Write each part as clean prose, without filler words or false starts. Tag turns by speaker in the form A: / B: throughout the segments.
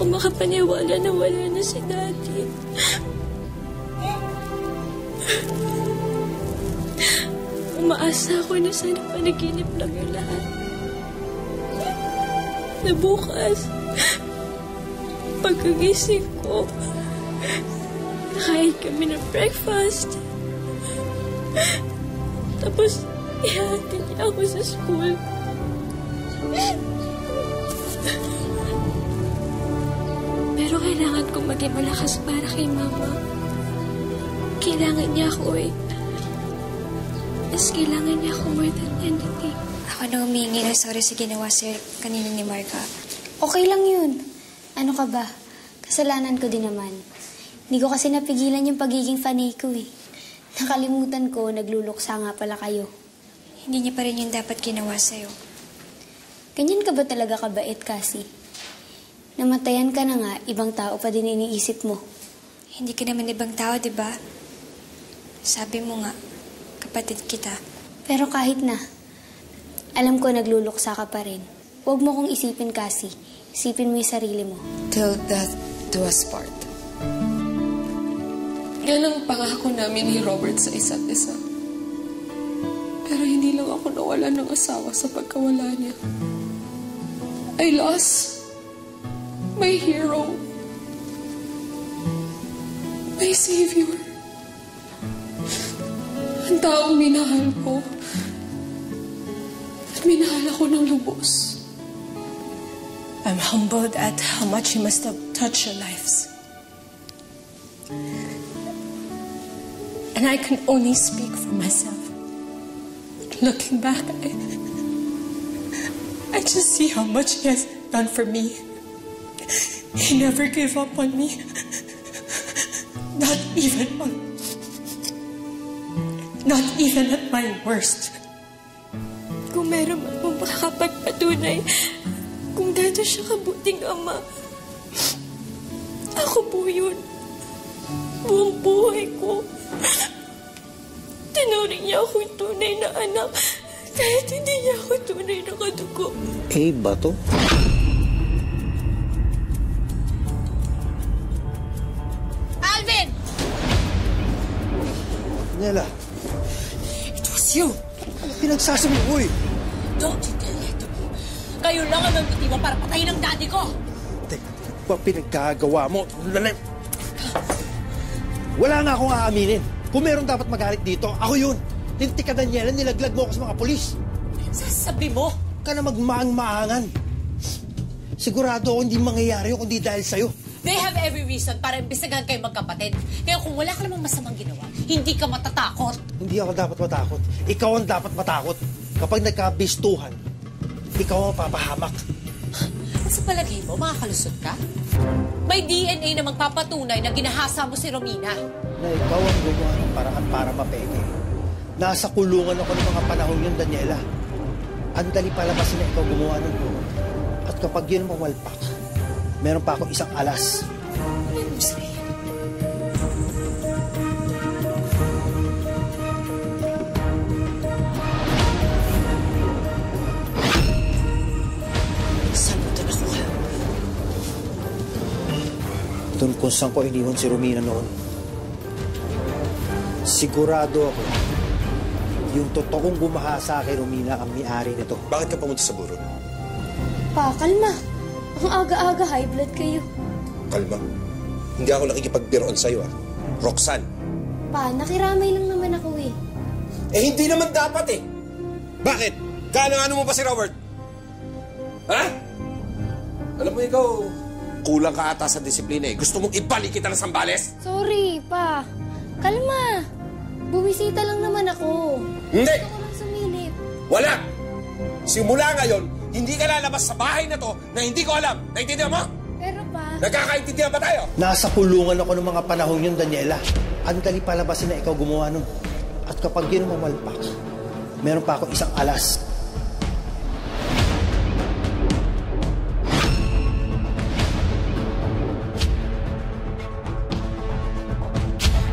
A: ako makapaniwala na wala na si Daddy. Umaasa ako na sana panaginip lang yung lahat. Na bukas, pagkagising ko, nakain kami ng breakfast. Tapos, ihatid niya ako sa school. Pero kailangan kong maging malakas para kay Mama. Kailangan niya ako eh. Mas kailangan niya ako more than anything.
B: Ako na humingi na sorry sa ginawa sa'yo kanina ni Marka. Okay lang yun. Ano ka ba? Kasalanan ko din naman. Hindi ko kasi napigilan yung pagiging fanay ko eh. Nakalimutan ko, nagluluksa nga pala kayo. Hindi niya pa rin yung dapat ginawa sa'yo. Ganyan ka ba talaga kabait, Cassie? Namatayan ka na nga, ibang tao pa din iniisip mo. Hindi ka naman ibang tao, di ba? Sabi mo nga, kapatid kita. Pero kahit na, alam ko nagluluksa ka pa rin. Huwag mo kong isipin, Cassie. Isipin mo yung sarili mo.
C: Till death do us part.
A: Yan ang pangako namin ni Robert sa isa't isa. Pero hindi lang ako nawala ng asawa sa pagkawala niya. I lost my hero, my savior, ang taong minahal ko at minahal ako ng lubos.
C: I'm humbled at how much he must have touched your lives. And I can only speak for myself. Looking back, I just see how much he has done for me. He never gave up on me. Not even at my worst.
A: Kung meron man mong makakapagpatunay kung gaano siya kabuting ama, ako po yun. Buong buhay ko. Tinuring niya akong tunay na anak kahit hindi niya ako tunay na kadugo.
D: Eh, bato?
E: Alvin!
D: Nela,
E: It was you!
D: ano pinagsasabi mo, uy?
E: Don't you tell that to me. Kayo lang ang motibo para patayin ang daddy ko.
D: Teka, ano ba pinagkagawa mo? Wala nga akong aaminin. Kung meron dapat magalit dito, ako yun. Tinti ka, Daniela, nilaglag mo ako sa mga polis.
E: Sasabi mo?
D: Ka na magmaang-maangan. Sigurado ako hindi mangyayari yun kundi dahil sa'yo.
E: They have every reason para imbisagan kayo magkapatid. Kaya kung wala ka namang masamang ginawa, hindi ka matatakot.
D: Hindi ako dapat matakot. Ikaw ang dapat matakot. Kapag nagkabistuhan, ikaw ang papahamak.
E: Sa palagay mo, makakalusot ka? May DNA na magpapatunay na ginahasa mo si Romina.
D: Na ikaw ang gumawa ng paraan para mapeke. Nasa kulungan ako ng mga panahon yun, Daniela. Ang dali palabasin na ikaw gumawa ng gumawa. At kapag yun ang mamalpak, meron pa akong isang alas.
E: Ano mo sa'yo? Saan mo ito nakuha?
D: Doon kung saan ko iniwan si Romina noon. Sigurado ako, yung totoong gumahasa kay Romina ang may-ari nito.
F: Bakit ka pumunta sa buro?
B: Pa, kalma. Ang aga-aga, high blood kayo.
F: Kalma. Hindi ako nakikipagbiroon sa'yo, ah. Roxanne.
B: Pa, nakiramay lang naman ako eh.
F: Eh, hindi naman dapat eh. Bakit? Kaano-ano mo pa si Robert? Ha? Alam mo ikaw, kulang ka ata sa disiplina eh. Gusto mong ibalik kita ng Sambales?
B: Sorry, pa. Kalma. Bumisita lang naman ako.
F: Hindi!
B: Gusto ko lang sumilip.
F: Wala! Simula ngayon, hindi ka lalabas sa bahay na to na hindi ko alam. Naintindihan mo?
B: Pero pa...
F: Nagkakaintindihan ba tayo?
D: Nasa kulungan ako ng mga panahon yun, Daniela. Ang dali palabasin na ikaw gumawa nun. At kapag yun ang mamalpak, meron pa ako isang alas.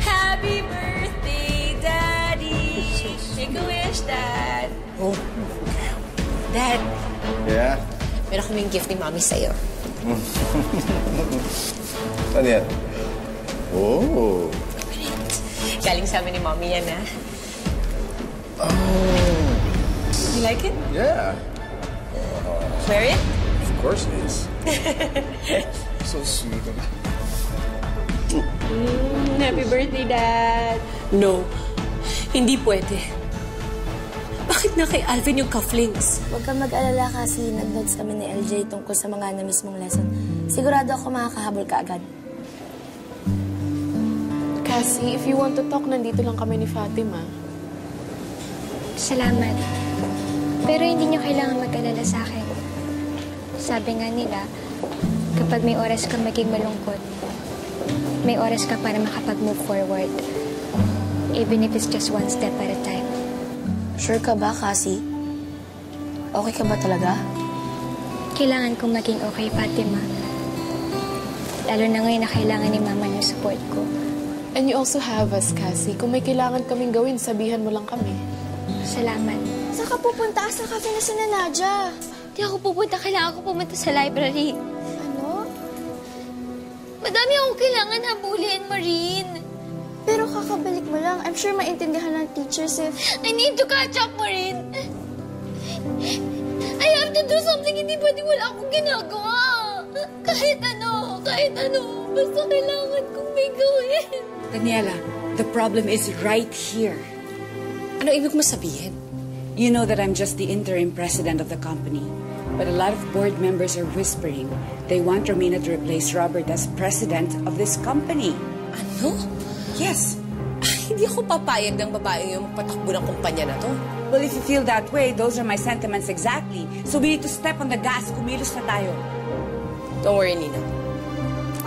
E: Happy birthday, Daddy! Make a wish, Dad.
D: Oh.
E: Dad,
D: Yeah?
E: meron kaming gift ni Mami sa'yo.
F: Ano yan? Oh.
E: Galing sa amin ni Mommy yan, ha?
F: Oh.
E: You like it?
F: Yeah.
E: Wear it?
F: Of course it is. So sweet.
E: Happy birthday, Dad! No, hindi pwede. Bakit na kay Alvin yung cufflinks?
G: Huwag kang mag-alala kasi nag-notes kami ni LJ tungkol sa mga na mismong lesson. Sigurado ako makakahabol ka agad.
A: Cassie, if you want to talk, nandito lang kami ni Fatima.
B: Salamat. Pero hindi niyo kailangan mag-alala sa akin. Sabi nga nila, kapag may oras kang maging malungkot, may oras ka para makapag-move forward. Even if it's just one step at a time.
G: Sure ka ba, Cassie? Okay ka ba talaga?
B: Kailangan kong maging okay, Fatima. Lalo na ngayon na kailangan ni Mama yung support ko.
A: And you also have us, Cassie. Kung may kailangan kaming gawin, sabihan mo lang kami.
B: Salamat.
G: Saan ka pupunta? Sa cafe na si Nadia.
B: Di ako pupunta. Kailangan ko pumunta sa library.
G: Ano?
B: Madami akong kailangan habulin, Maureen.
G: Pero kakabalik mo lang. I'm sure maintindihan ng teachers if...
B: I need to catch up, Maureen. I have to do something. Hindi pwede wala akong ginagawa. Kahit ano. Basta kailangan kong may gawin.
H: Daniela, the problem is right here.
E: Ano ibig mo sabihin?
H: You know that I'm just the interim president of the company. But a lot of board members are whispering they want Romina to replace Robert as president of this company.
E: Ano?
H: Yes.
E: Hindi ako papayag ng babae yung patakbo ng kumpanya na to.
H: Well, if you feel that way, those are my sentiments exactly. So we need to step on the gas. Kumilos na tayo.
E: Don't worry, Nina.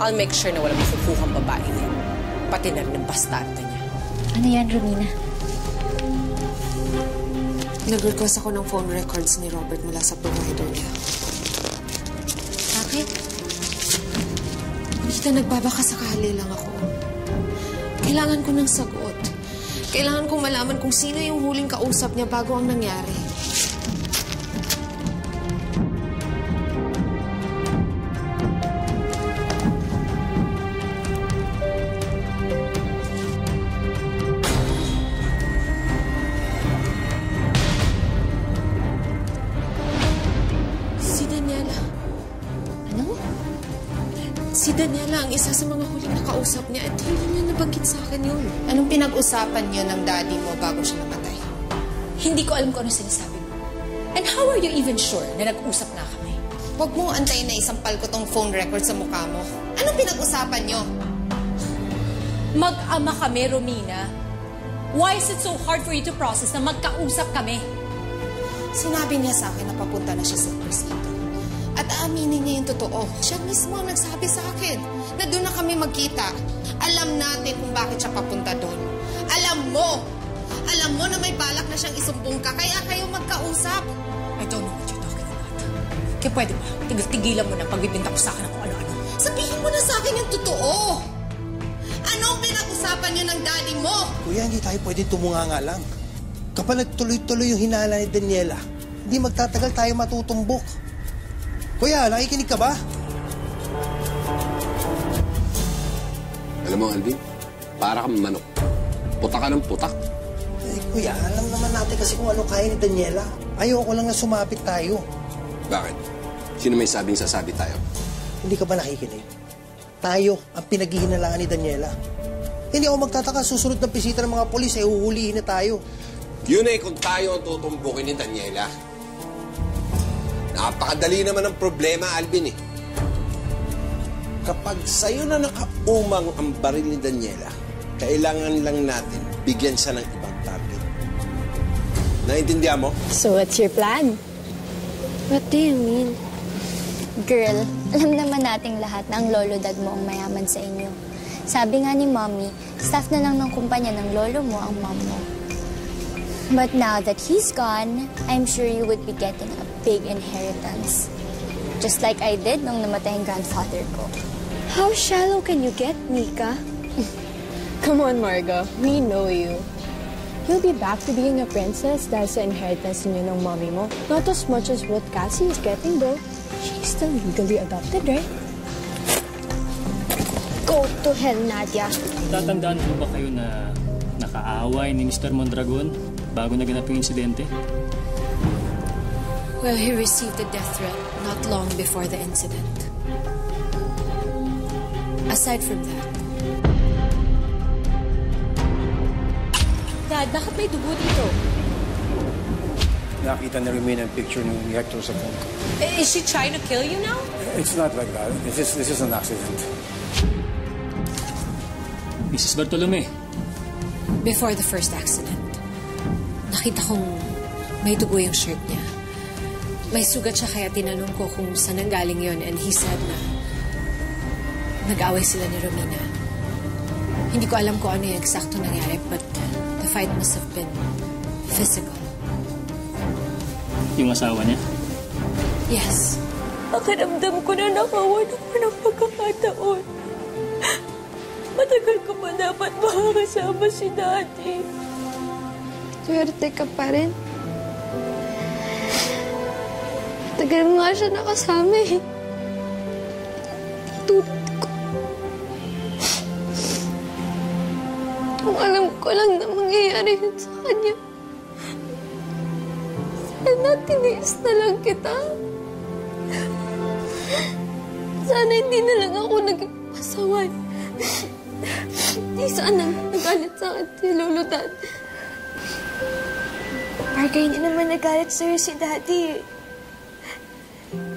E: I'll make sure na walang mafufuhang babae yan. Pati na rin ng bastarda niya.
B: Ano yan, Romina?
A: Nag-request ako ng phone records ni Robert mula sa provider niya.
B: Bakit?
A: Kita nagbabaka sakali lang ako. Kailangan ko ng sagot. Kailangan kong malaman kung sino yung huling kausap niya bago ang nangyari. Si Daniela ang isa sa mga huling nakausap niya at hindi niya nabanggit sa akin yun.
I: Anong pinag-usapan niyo ng daddy mo bago siya namatay?
E: Hindi ko alam kung ano sinasabi mo. And how are you even sure na nag-usap na kami?
I: Huwag mong antayin na isampal ko tong phone record sa mukha mo. Anong pinag-usapan niyo?
E: Mag-ama kami, Romina. Why is it so hard for you to process na magkausap kami?
I: Sinabi niya sa akin na papunta na siya sa presinto. At aaminin niya yung totoo. Siya mismo ang nagsabi sa akin na doon na kami magkita. Alam natin kung bakit siya papunta doon. Alam mo na may balak na siyang isumbong ka, kaya kayo magkausap.
E: I don't know what you're talking about. Kaya pwede ba? Tigil-tigilan mo na pagbibinta ko sa akin kung ano-ano.
I: Sabihin mo na sa akin yung totoo. Anong pinag-usapan niyo ng daddy mo?
D: Kuya, hindi tayo pwede tumunganga lang. Kapag nagtuloy-tuloy yung hinala ni Daniela, hindi magtatagal tayo matutumbok. Kuya, nakikinig ka ba?
F: Alam mo, Alvin, para kang manok. Putak ka ng putak.
D: Eh, kuya, alam naman natin kasi kung ano kaya ni Daniela. Ayoko lang na sumapit tayo.
F: Bakit? Sino may sabing sasabi tayo?
D: Hindi ka ba nakikinig? Tayo ang pinaghihinalaan ni Daniela. Hindi ako magtataka, susunod ng bisita ng mga polis, huhulihin na tayo.
F: Yun eh, kung tayo ang tutumbukin ni Daniela. Napakadali naman ang problema, Alvin eh. Kapag sa'yo na nakaumang ang baril ni Daniela, kailangan lang natin bigyan siya ng ibang target. Naintindihan mo?
B: So what's your plan? What do you mean? Girl, alam naman nating lahat na ang lolo dad mo ang mayaman sa inyo. Sabi nga ni Mommy, staff na lang ng kumpanya ng lolo mo ang mom mo. But now that he's gone, I'm sure you would be getting a big inheritance. Just like I did nung namatay ang grandfather ko.
A: How shallow can you get, Mika? Come on, Marga. We know you.
J: you'll be back to being a princess dahil sa inheritance niyo ng mommy mo. Not as much as what Cassie is getting though. She's still legally adopted, right?
B: Go to hell, Nadia.
K: Tatandaan po ba kayo na nakaaway ni Mr. Mondragon bago naganap yung insidente?
A: Well, he received a death threat not long before the incident. Aside from that,
E: Dad, bakit may dugo dito?
L: Nakita ni Romina ang picture ni Hector sa phone ko.
E: Is she trying to kill you now?
L: It's not like that. This is an accident.
K: Mrs. Bartolome.
A: before the first accident, nakita kong may dugo yung shirt niya. May sugat siya kaya tinanong ko kung saan nanggaling yun and he said na nag-away sila ni Romina. Hindi ko alam kung ano yung eksakto nangyari but the fight must have been physical.
K: Yung asawa niya?
A: Yes.
C: Pakiramdam ko na nakawan ako ng pagkakataon. Matagal ko pa dapat makakasama si Daddy.
B: Swerte ka pa rin. Tagal mo nga siya nakasama eh. Tutut ko. Kung alam ko lang na mangyayari yun sa kanya. Sana tiniis na lang kita. Sana hindi na lang ako naging pasaway. Di sana nagalit sa akin si Lolo Dad. Parker, hindi naman nagalit sa'yo si Daddy.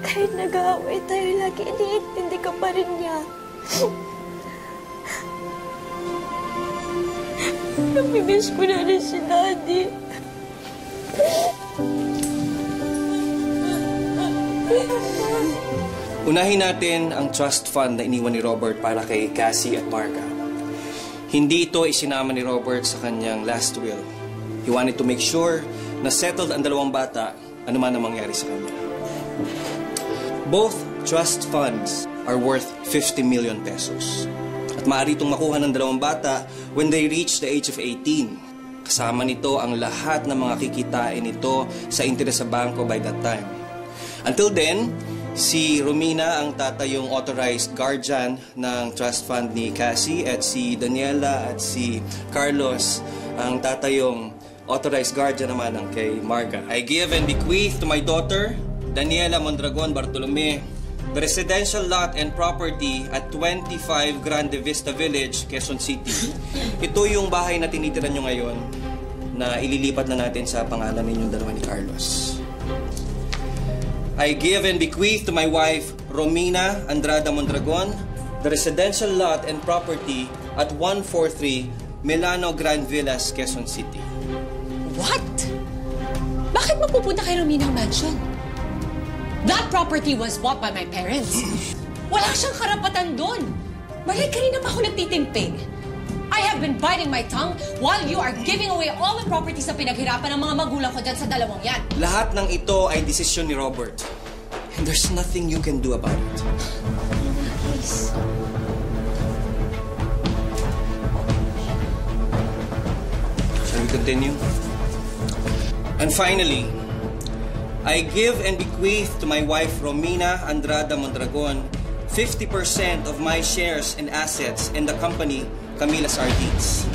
B: Kahit nag-aaway tayo lagi, iniintindi ka pa rin niya. Namimiss ko na rin si Daddy.
M: Unahin natin ang trust fund na iniwan ni Robert para kay Cassie at Marga. Hindi ito isinama ni Robert sa kanyang last will. He wanted to make sure na settled ang dalawang bata ano man ang mangyari sa kanya. Both trust funds are worth 50 million pesos. At maaari itong makuha ng dalawang bata when they reach the age of 18. Kasama nito ang lahat ng mga kikitain nito sa interes sa bangko by that time. Until then, si Romina ang tatayong authorized guardian ng trust fund ni Cassie at si Daniela at si Carlos ang tatayong authorized guardian naman ng kay Marga. I give and bequeath to my daughter, Daniela Mondragon Bartolome, the residential lot and property at 25 Grande Vista Village, Quezon City. Ito yung bahay na tinitiran nyo ngayon na ililipat na natin sa pangalan ninyong dalawa ni Carlos. I give and bequeath to my wife, Romina Andrada Mondragon, the residential lot and property at 143 Milano Grand Villas, Quezon City.
E: What? Bakit mapupunta kay Romina ang mansion? That property was bought by my parents. Wala siyang karapatan doon. Marley, kanina pa ako nagtitimping. I have been biting my tongue while you are giving away all the properties na pinaghirapan ng mga magulang ko dyan sa dalawang yan.
M: Lahat ng ito ay desisyon ni Robert. And there's nothing you can do about it.
B: Please.
M: Shall we continue? And finally, I give and bequeath to my wife, Romina Andrada Mondragon, 50% of my shares and assets in the company Camila Sardines.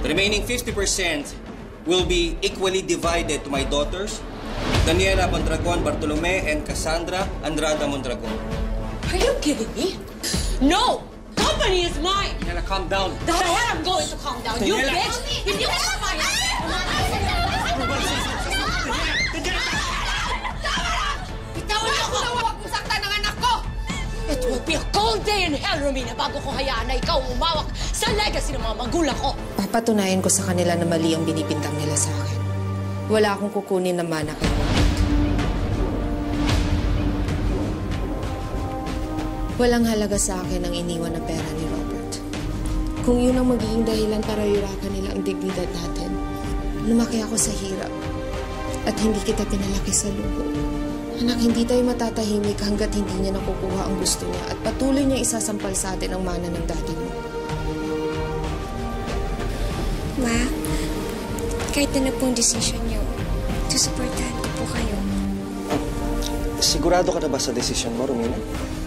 M: The remaining 50% will be equally divided to my daughters, Daniela Mondragon Bartolome and Cassandra Andrada Mondragon.
E: Are you kidding me? No! Company is mine!
M: Daniela, calm down.
E: The hell I'm going to calm down. You
M: Daniela.
E: bitch! Hindi ko sa mine! Bitawan niyo ako!
I: Huwag mo saktan ng anak ko!
E: It will be a cold day in hell, Romina, bago ko hayaan na ikaw umawak sa legacy ng mga magulang ko.
I: Papatunayan ko sa kanila na mali ang binibintang nila sa akin. Wala akong kukunin na mana kay Robert. Walang halaga sa akin ang iniwan na pera ni Robert. Kung yun ang magiging dahilan para hirakan nila ang dignidad natin, lumaki ako sa hirap at hindi kita pinalaki sa luho. Anak, hindi tayo matatahimik hanggat hindi niya nakukuha ang gusto niya at patuloy niya isasampal sa atin ang mana ng daddy mo.
B: Ma, Kahit na pong decision niyo, susuportahan ko po kayo.
M: Sigurado ka na ba sa desisyon mo, Romina?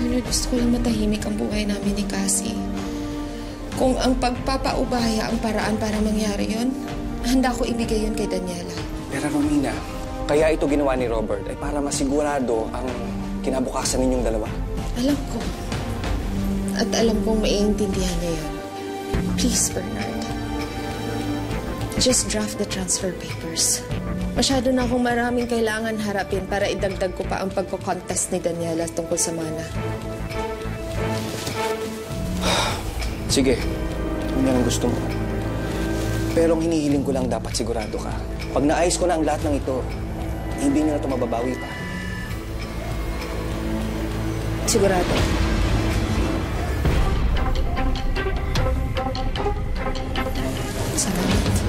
I: Bernard, gusto ko lang matahimik ang buhay namin ni Cassie. Kung ang pagpapaubaya ang paraan para mangyari yon, handa ko ibigay yun kay Daniela.
M: Pero Romina, kaya ito ginawa ni Robert ay para masigurado ang kinabukasan ninyong dalawa.
I: Alam ko. At alam kong maiintindihan niya yun. Please, Bernard. Just draft the transfer papers. Masyado na akong maraming kailangan harapin para idagdag ko pa ang pagko-contest ni Daniela tungkol sa mana.
M: Sige, kung yan ang gusto mo. Pero ang hinihiling ko lang dapat sigurado ka. Pag naayos ko na ang lahat ng ito, hindi niyo na ito mababawi pa.
I: Sigurado. Salamat.